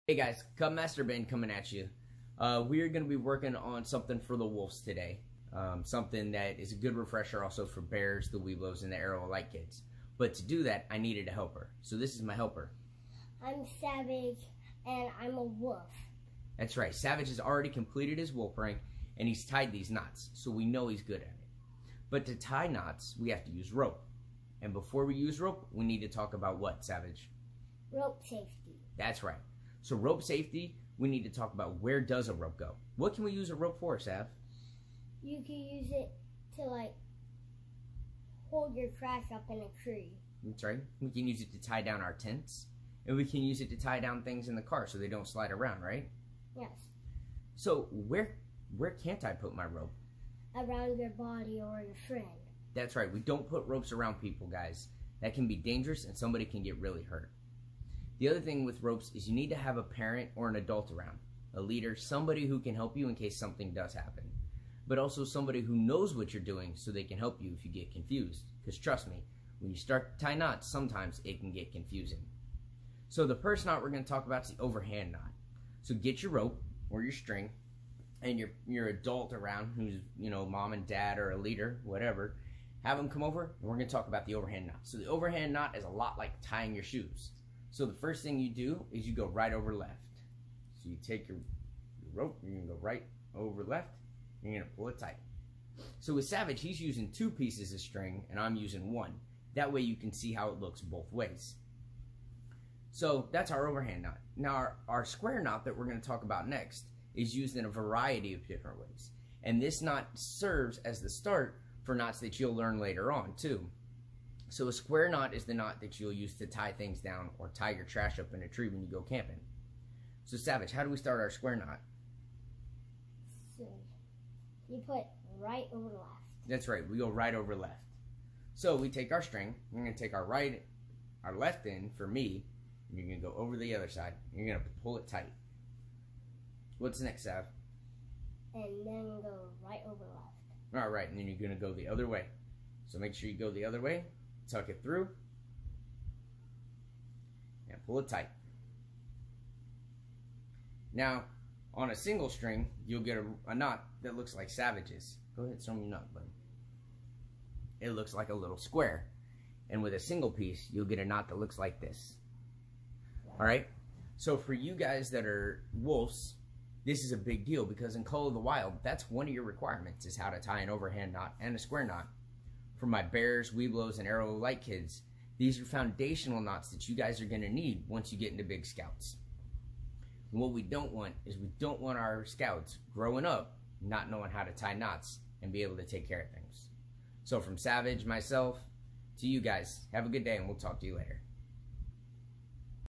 Hey guys, Cub Master Ben coming at you. We are going to be working on something for the wolves today. Something that is a good refresher also for bears, the Weeblos, and the Arrow Light kids. But to do that, I needed a helper. So this is my helper. I'm Savage, and I'm a wolf. That's right. Savage has already completed his wolf ring, and he's tied these knots, so we know he's good at it. But to tie knots, we have to use rope. And before we use rope, we need to talk about what, Savage? Rope safety. That's right. So rope safety, we need to talk about where does a rope go. What can we use a rope for, Sav? You can use it to hold your trash up in a tree. That's right. We can use it to tie down our tents. And we can use it to tie down things in the car so they don't slide around, right? Yes. So where can't I put my rope? Around your body or your friend. That's right. We don't put ropes around people, guys. That can be dangerous and somebody can get really hurt. The other thing with ropes is you need to have a parent or an adult around. A leader, somebody who can help you in case something does happen. But also somebody who knows what you're doing so they can help you if you get confused. Because trust me, when you start to tie knots, sometimes it can get confusing. So the first knot we're going to talk about is the overhand knot. So get your rope or your string and your adult around who's, mom and dad or a leader, whatever. Have them come over and we're going to talk about the overhand knot. So the overhand knot is a lot like tying your shoes. So the first thing you do is you go right over left. So you take your rope, you're going to go right over left, and you're going to pull it tight. So with Savage, he's using 2 pieces of string, and I'm using 1. That way you can see how it looks both ways. So that's our overhand knot. Now our square knot that we're going to talk about next is used in a variety of different ways. And this knot serves as the start for knots that you'll learn later on too. So a square knot is the knot that you'll use to tie things down or tie your trash up in a tree when you go camping. So Savage, how do we start our square knot? So you put right over left. That's right, we go right over left. So we take our string, we're going to take our left end for me, and you're going to go over the other side. And you're going to pull it tight. What's next, Sav? And then go right over left. All right, and then you're going to go the other way. So make sure you go the other way. Tuck it through and pull it tight. Now, on a single string, you'll get a knot that looks like Savage's. Go ahead, show me your knot, buddy. It looks like a little square. And with a single piece, you'll get a knot that looks like this. All right? So for you guys that are wolves, this is a big deal because in Call of the Wild, that's one of your requirements is how to tie an overhand knot and a square knot. For my bears, Weeblos, and Arrow Light kids, these are foundational knots that you guys are going to need once you get into Big Scouts. And what we don't want is we don't want our scouts growing up not knowing how to tie knots and be able to take care of things. So from Savage, myself, to you guys, have a good day and we'll talk to you later.